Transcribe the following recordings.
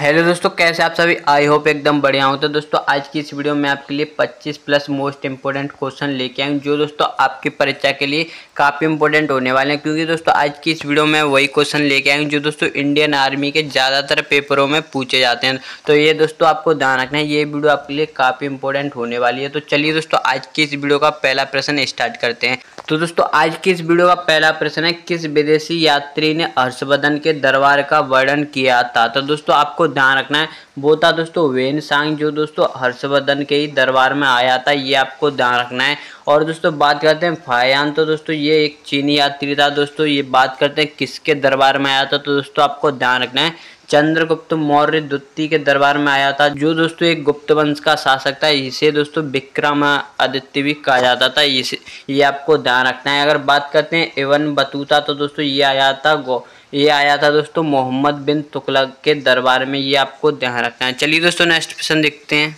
Hello दोस्तों, कैसे आप सभी। आई होप एकदम बढ़िया हो। तो दोस्तों आज की इस वीडियो में आपके लिए 25 प्लस मोस्ट इंपोर्टेंट क्वेश्चन लेके आए हूं जो दोस्तों आपकी परीक्षा के लिए काफ़ी इंपोर्टेंट होने वाले हैं। क्योंकि दोस्तों आज की इस वीडियो में वही क्वेश्चन लेके आए हूं जो दोस्तों इंडियन आर्मी के ज़्यादातर पेपरों में पूछे जाते हैं। तो ये दोस्तों आपको ध्यान रखना है, ये वीडियो आपके लिए काफ़ी इंपॉर्टेंट होने वाली है। तो चलिए दोस्तों आज की इस वीडियो का पहला प्रश्न स्टार्ट करते हैं। तो दोस्तों आज की इस वीडियो का पहला प्रश्न है, किस विदेशी यात्री ने हर्षवर्धन के दरबार का वर्णन किया था। तो दोस्तों आपको ध्यान रखना है, वो था दोस्तों वेनसांग जो दोस्तों हर्षवर्धन के ही दरबार में आया था, ये आपको ध्यान रखना है। और दोस्तों बात करते हैं फायान, तो दोस्तों ये एक चीनी यात्री था। दोस्तों ये बात करते हैं किसके दरबार में आया था। तो दोस्तों आपको ध्यान रखना है, चंद्रगुप्त मौर्य द्वितीय के दरबार में आया था जो दोस्तों एक गुप्त वंश का शासक था। इसे दोस्तों विक्रमादित्य भी कहा जाता था। ये आपको ध्यान रखना है। अगर बात करते हैं इब्न बतूता, तो दोस्तों ये आया था दोस्तों मोहम्मद बिन तुगलक के दरबार में, ये आपको ध्यान रखना है। चलिए दोस्तों नेक्स्ट प्रश्न देखते हैं।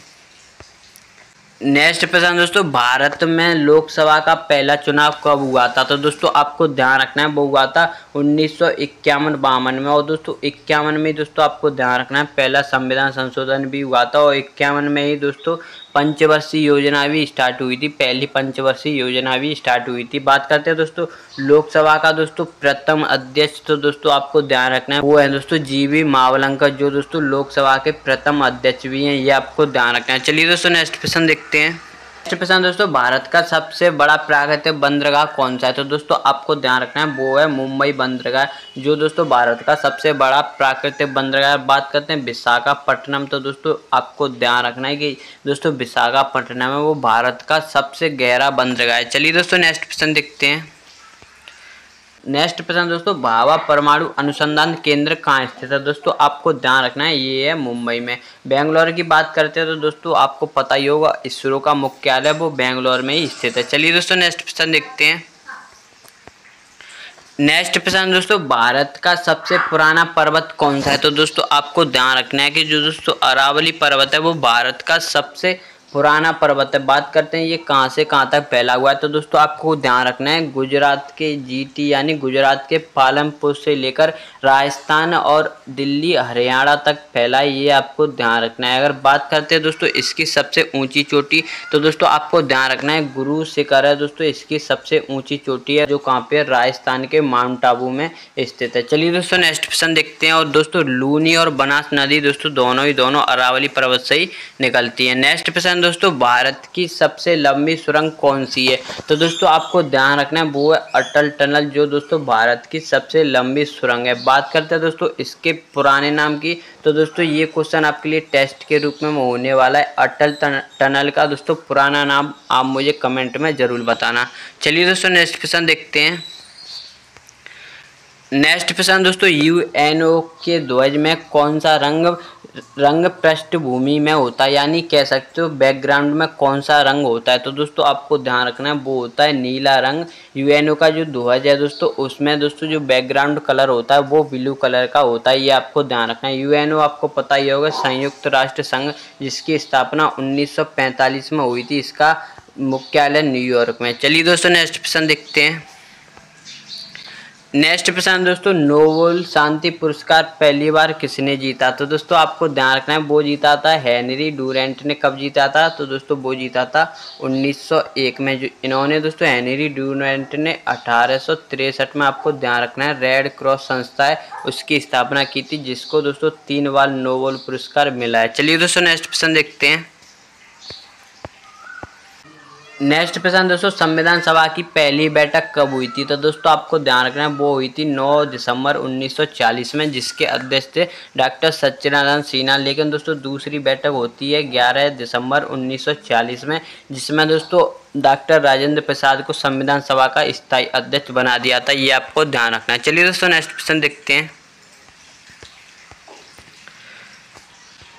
नेक्स्ट प्रश्न दोस्तों, भारत में लोकसभा का पहला चुनाव कब हुआ था। तो दोस्तों आपको ध्यान रखना है, वो हुआ था 1951-52 में। और दोस्तों 51 में दोस्तों आपको ध्यान रखना है पहला संविधान संशोधन भी हुआ था। और 51 में ही दोस्तों पंचवर्षीय योजना भी स्टार्ट हुई थी, पहली पंचवर्षीय योजना भी स्टार्ट हुई थी। बात करते हैं दोस्तों लोकसभा का दोस्तों प्रथम अध्यक्ष, तो दोस्तों आपको ध्यान रखना है वो है दोस्तों जीवी मावलंकर जो दोस्तों लोकसभा के प्रथम अध्यक्ष भी हैं, ये आपको ध्यान रखना है। चलिए दोस्तों नेक्स्ट प्रश्न देखते हैं। नेक्स्ट प्रश्न दोस्तों, भारत का सबसे बड़ा प्राकृतिक बंदरगाह कौन सा है। तो दोस्तों आपको ध्यान रखना है वो है मुंबई बंदरगाह जो दोस्तों भारत का सबसे बड़ा प्राकृतिक बंदरगाह। बात करते हैं विशाखापट्टनम, तो दोस्तों आपको ध्यान रखना है कि दोस्तों विशाखापट्टनम है वो भारत का सबसे गहरा बंदरगाह है। चलिए दोस्तों नेक्स्ट प्रश्न देखते हैं। नेक्स्ट प्रश्न दोस्तों, भाभा परमाणु अनुसंधान केंद्र कहाँ स्थित है। दोस्तों आपको ध्यान रखना है ये है मुंबई में। बेंगलोर की बात करते हैं तो दोस्तों आपको पता ही होगा इसरो का मुख्यालय वो बेंगलोर में ही स्थित है। चलिए दोस्तों नेक्स्ट प्रश्न देखते हैं। नेक्स्ट प्रश्न दोस्तों, भारत का सबसे पुराना पर्वत कौन सा है। तो दोस्तों आपको ध्यान रखना है कि जो दोस्तों अरावली पर्वत है वो भारत का सबसे पुराना पर्वत है। बात करते हैं ये कहाँ से कहाँ तक फैला हुआ है। तो दोस्तों आपको ध्यान रखना है गुजरात के जीटी यानी गुजरात के पालमपुर से लेकर राजस्थान और दिल्ली हरियाणा तक फैला है, ये आपको ध्यान रखना है। अगर बात करते हैं दोस्तों इसकी सबसे ऊंची चोटी, तो दोस्तों आपको ध्यान रखना है गुरु शिखर है दोस्तों इसकी सबसे ऊंची चोटी है जो कहाँ पे राजस्थान के माउंट आबू में स्थित है। चलिए दोस्तों नेक्स्ट प्रश्न देखते हैं। और दोस्तों लूनी और बनास नदी दोस्तों दोनों अरावली पर्वत से ही निकलती है। नेक्स्ट प्रश्न दोस्तों, भारत की सबसे लंबी सुरंग कौन सी है। तो दोस्तों आपको ध्यान रखना है वो है अटल टनल जो दोस्तों भारत की सबसे लंबी सुरंग है। बात करते हैं दोस्तों इसके पुराने नाम की, तो दोस्तों ये क्वेश्चन आपके लिए टेस्ट के रूप में होने वाला है। अटल टनल का दोस्तों पुराना नाम आप मुझे कमेंट में जरूर बताना। चलिए दोस्तों नेक्स्ट क्वेश्चन देखते हैं। नेक्स्ट प्रश्न दोस्तों, यूएनओ के ध्वज में कौन सा रंग पृष्ठभूमि में होता है, यानी कह सकते हो बैकग्राउंड में कौन सा रंग होता है। तो दोस्तों आपको ध्यान रखना है वो होता है नीला रंग। यूएनओ का जो ध्वज है दोस्तों उसमें दोस्तों जो बैकग्राउंड कलर होता है वो ब्लू कलर का होता है, ये आपको ध्यान रखना है। यूएनओ आपको पता ही होगा संयुक्त राष्ट्र संघ जिसकी स्थापना 1945 में हुई थी, इसका मुख्यालय न्यूयॉर्क में। चलिए दोस्तों नेक्स्ट प्रश्न देखते हैं। नेक्स्ट प्रश्न दोस्तों, नोबेल शांति पुरस्कार पहली बार किसने जीता। तो दोस्तों आपको ध्यान रखना है वो जीता था हेनरी डुरेंट ने। कब जीता था। तो दोस्तों वो जीता था 1901 में। जो इन्होंने दोस्तों हेनरी डुरेंट ने 1863 में, आपको ध्यान रखना है, रेड क्रॉस संस्था है उसकी स्थापना की थी जिसको दोस्तों 3 बार नोबेल पुरस्कार मिला है। चलिए दोस्तों नेक्स्ट प्रश्न देखते हैं। नेक्स्ट प्रश्न दोस्तों, संविधान सभा की पहली बैठक कब हुई थी। तो दोस्तों आपको ध्यान रखना है वो हुई थी 9 दिसंबर 1940 में जिसके अध्यक्ष थे डॉक्टर सच्चिदानंद सिन्हा। लेकिन दोस्तों दूसरी बैठक होती है 11 दिसंबर 1940 में जिसमें दोस्तों डॉक्टर राजेंद्र प्रसाद को संविधान सभा का स्थायी अध्यक्ष बना दिया था, ये आपको ध्यान रखना है। चलिए दोस्तों नेक्स्ट प्रश्न देखते हैं।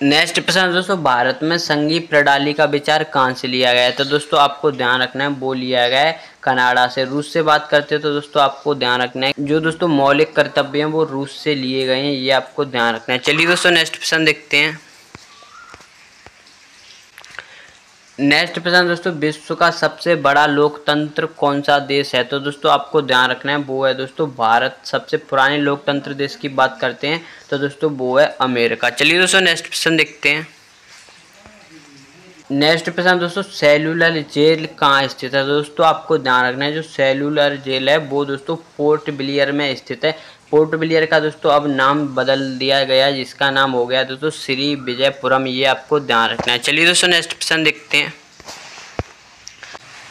नेक्स्ट प्रश्न दोस्तों, भारत में संघीय प्रणाली का विचार कहाँ से लिया गया है। तो दोस्तों आपको ध्यान रखना है वो लिया गया है कनाडा से। रूस से बात करते हैं तो दोस्तों आपको ध्यान रखना है जो दोस्तों मौलिक कर्तव्य हैं वो रूस से लिए गए हैं, ये आपको ध्यान रखना है। चलिए दोस्तों नेक्स्ट प्रश्न देखते हैं। नेक्स्ट प्रश्न दोस्तों, विश्व का सबसे बड़ा लोकतंत्र कौन सा देश है? तो दोस्तों आपको ध्यान रखना है वो है दोस्तों भारत। सबसे पुराने लोकतंत्र देश की बात करते हैं तो दोस्तों वो है अमेरिका। चलिए दोस्तों नेक्स्ट प्रश्न देखते हैं। नेक्स्ट प्रश्न दोस्तों, सेलुलर जेल कहाँ स्थित है? दोस्तों आपको ध्यान रखना है जो सेलुलर जेल है वो दोस्तों पोर्ट ब्लेयर में स्थित है। पोर्ट ब्लेयर का दोस्तों अब नाम बदल दिया गया, जिसका नाम हो गया दोस्तों श्री विजयपुरम। ये आपको ध्यान रखना है। चलिए दोस्तों नेक्स्ट प्रश्न देखते हैं।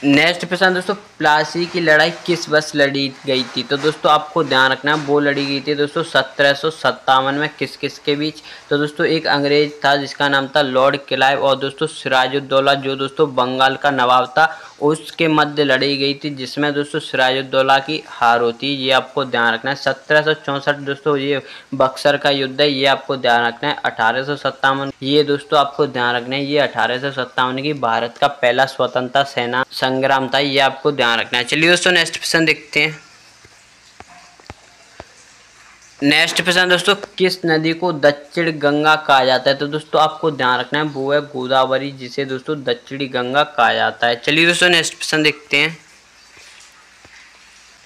नेक्स्ट प्रश्न दोस्तों, प्लासी की लड़ाई किस वर्ष लड़ी गई थी? तो दोस्तों आपको ध्यान रखना है वो लड़ी गई थी दोस्तों 1757 में। किस किस के बीच? तो दोस्तों एक अंग्रेज था जिसका नाम था लॉर्ड क्लाइव और दोस्तों सिराजुद्दौला जो दोस्तों बंगाल का नवाब था उसके मध्य लड़ी गई थी, जिसमें दोस्तों सिराजुद्दौला की हार होती है। ये आपको ध्यान रखना है। 1764 दोस्तों ये बक्सर का युद्ध है। ये आपको ध्यान रखना है। 1857 ये दोस्तों आपको ध्यान रखना है, ये 1857 की भारत का पहला स्वतंत्रता सेना संग्राम था। ये आपको ध्यान रखना है। चलिए दोस्तों नेक्स्ट प्रश्न देखते हैं। नेक्स्ट प्रश्न दोस्तों, किस नदी को दक्षिण गंगा कहा जाता है? तो दोस्तों आपको ध्यान रखना है वो है गोदावरी, जिसे दोस्तों दक्षिणी गंगा कहा जाता है। चलिए दोस्तों नेक्स्ट प्रश्न देखते हैं।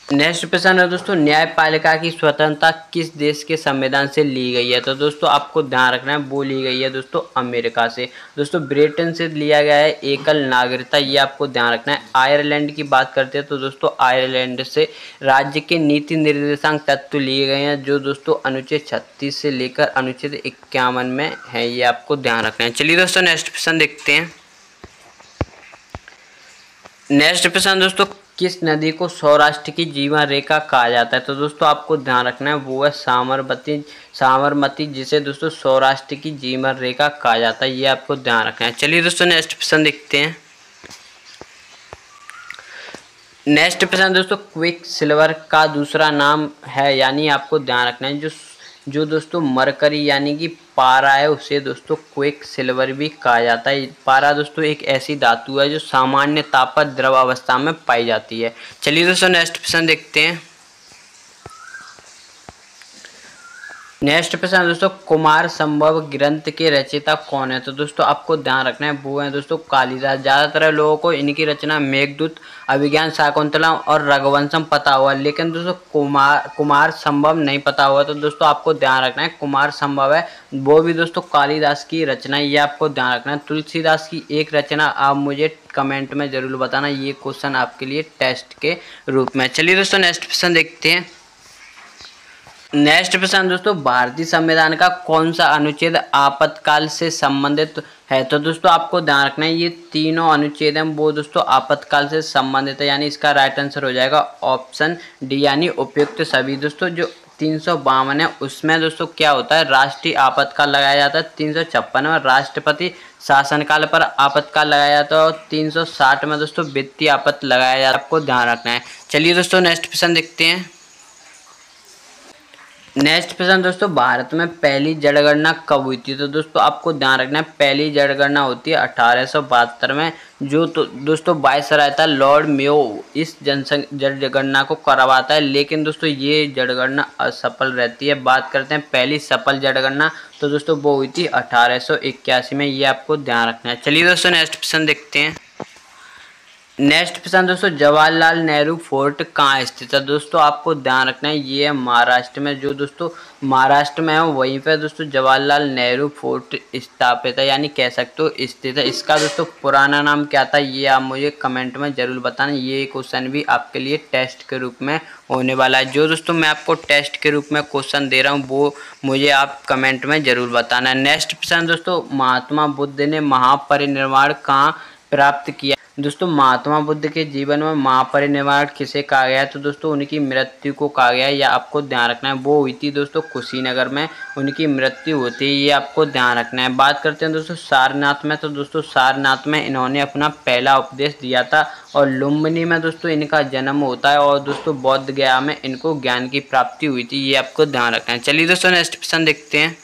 नेक्स्ट प्रश्न है दोस्तों, न्यायपालिका की स्वतंत्रता किस देश के संविधान से ली गई है? तो दोस्तों आपको ध्यान रखना है वो ली गई है दोस्तों अमेरिका से। दोस्तों ब्रिटेन से लिया गया है एकल नागरिकता। ये आपको ध्यान रखना है। आयरलैंड की बात करते हैं तो दोस्तों आयरलैंड से राज्य के नीति निर्देशांक तत्व लिए गए हैं जो दोस्तों अनुच्छेद 36 से लेकर अनुच्छेद 51 में है। ये आपको ध्यान रखना है। चलिए दोस्तों नेक्स्ट प्रश्न देखते हैं। नेक्स्ट प्रश्न दोस्तों, किस नदी को सौराष्ट्र की जीवन रेखा कहा जाता है? तो दोस्तों आपको ध्यान रखना है वो है साबरमती, जिसे दोस्तों सौराष्ट्र की जीवन रेखा कहा जाता है। ये आपको ध्यान रखना है। चलिए दोस्तों नेक्स्ट प्रश्न देखते हैं। नेक्स्ट प्रश्न दोस्तों, क्विक सिल्वर का दूसरा नाम है, यानी आपको ध्यान रखना है जो दोस्तों मरकरी यानी कि पारा है उसे दोस्तों क्विक सिल्वर भी कहा जाता है। पारा दोस्तों एक ऐसी धातु है जो सामान्य ताप पर द्रव अवस्था में पाई जाती है। चलिए दोस्तों नेक्स्ट प्रश्न देखते हैं। नेक्स्ट प्रश्न दोस्तों, कुमार संभव ग्रंथ के रचयिता कौन है? तो दोस्तों आपको ध्यान रखना है वो है दोस्तों कालिदास। ज़्यादातर लोगों को इनकी रचना मेघदूत, अभिज्ञान शाकुंतलम और रघुवंशम पता हुआ, लेकिन दोस्तों कुमार संभव नहीं पता हुआ। तो दोस्तों आपको ध्यान रखना है कुमार संभव है वो भी दोस्तों कालिदास की रचना। ये आपको ध्यान रखना है। तुलसीदास की एक रचना आप मुझे कमेंट में जरूर बताना। ये क्वेश्चन आपके लिए टेस्ट के रूप में। चलिए दोस्तों नेक्स्ट प्रश्न देखते हैं। नेक्स्ट प्रश्न दोस्तों, भारतीय संविधान का कौन सा अनुच्छेद आपातकाल से संबंधित है? तो दोस्तों आपको ध्यान रखना है ये तीनों अनुच्छेद हैं वो दोस्तों आपातकाल से संबंधित है, यानी इसका राइट आंसर हो जाएगा ऑप्शन डी यानी उपयुक्त सभी। दोस्तों जो 352 है उसमें दोस्तों क्या होता है राष्ट्रीय आपातकाल लगाया जाता है। 356 में राष्ट्रपति शासनकाल पर आपातकाल लगाया जाता है और 360 में दोस्तों वित्तीय आपात लगाया जाता है। आपको ध्यान रखना है। चलिए दोस्तों नेक्स्ट प्रश्न देखते हैं। नेक्स्ट प्रश्न दोस्तों, भारत में पहली जनगणना कब हुई थी? तो दोस्तों आपको ध्यान रखना है पहली जनगणना होती है 1872 में, जो तो दोस्तों वायसराय था लॉर्ड मेयो इस जनगणना को करवाता है, लेकिन दोस्तों ये जनगणना असफल रहती है। बात करते हैं पहली सफल जनगणना, तो दोस्तों वो हुई थी 1881 में। ये आपको ध्यान रखना है। चलिए दोस्तों नेक्स्ट प्रश्न देखते हैं। नेक्स्ट प्रश्न दोस्तों, जवाहरलाल नेहरू फोर्ट कहाँ स्थित है? दोस्तों आपको ध्यान रखना है ये है महाराष्ट्र में। जो दोस्तों महाराष्ट्र में है वहीं पे दोस्तों जवाहरलाल नेहरू फोर्ट स्थापित है, यानी कह सकते हो स्थित है। इसका दोस्तों पुराना नाम क्या था ये आप मुझे कमेंट में जरूर बताना। ये क्वेश्चन भी आपके लिए टेस्ट के रूप में होने वाला है। जो दोस्तों मैं आपको टेस्ट के रूप में क्वेश्चन दे रहा हूँ वो मुझे आप कमेंट में जरूर बताना। नेक्स्ट प्रश्न दोस्तों, महात्मा बुद्ध ने महापरिनिर्वाण कहाँ प्राप्त किया? दोस्तों महात्मा बुद्ध के जीवन में महापरिनिर्वाण किसे कहा गया है? तो दोस्तों उनकी मृत्यु को कहा गया है। या आपको ध्यान रखना है वो हुई थी दोस्तों कुशीनगर में उनकी मृत्यु होती है। ये आपको ध्यान रखना है। बात करते हैं दोस्तों सारनाथ में, तो दोस्तों सारनाथ में इन्होंने अपना पहला उपदेश दिया था और लुम्बिनी में दोस्तों इनका जन्म होता है और दोस्तों बौद्ध गया में इनको ज्ञान की प्राप्ति हुई थी। ये आपको ध्यान रखना है। चलिए दोस्तों नेक्स्ट प्रश्न देखते हैं।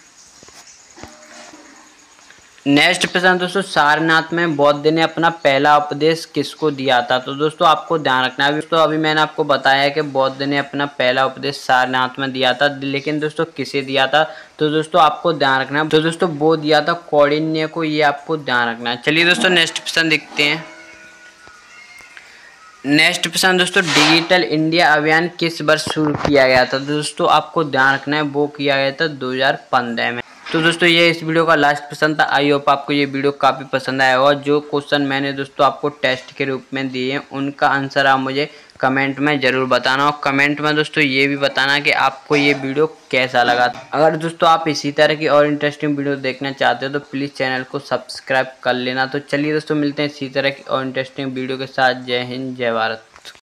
नेक्स्ट प्रश्न दोस्तों, सारनाथ में बुद्ध ने अपना पहला उपदेश किसको दिया था? तो दोस्तों आपको ध्यान रखना है, दोस्तों अभी मैंने आपको बताया है कि बुद्ध ने अपना पहला उपदेश सारनाथ में दिया था, लेकिन दोस्तों किसे दिया था? तो दोस्तों आपको ध्यान रखना है, तो दोस्तों वो दिया था कौंडिन्य को, ये आपको ध्यान रखना है। चलिए दोस्तों नेक्स्ट प्रश्न देखते हैं। नेक्स्ट प्रश्न दोस्तों, डिजिटल इंडिया अभियान किस वर्ष शुरू किया गया था? दोस्तों आपको ध्यान रखना है, वो किया गया था 2015 में। तो दोस्तों ये इस वीडियो का लास्ट प्रश्न था। आई होप आपको ये वीडियो काफ़ी पसंद आया होगा। जो क्वेश्चन मैंने दोस्तों आपको टेस्ट के रूप में दिए हैं, उनका आंसर आप मुझे कमेंट में ज़रूर बताना, और कमेंट में दोस्तों ये भी बताना कि आपको ये वीडियो कैसा लगा। अगर दोस्तों आप इसी तरह की और इंटरेस्टिंग वीडियो देखना चाहते हो तो प्लीज़ चैनल को सब्सक्राइब कर लेना। तो चलिए दोस्तों मिलते हैं इसी तरह की और इंटरेस्टिंग वीडियो के साथ। जय हिंद, जय भारत।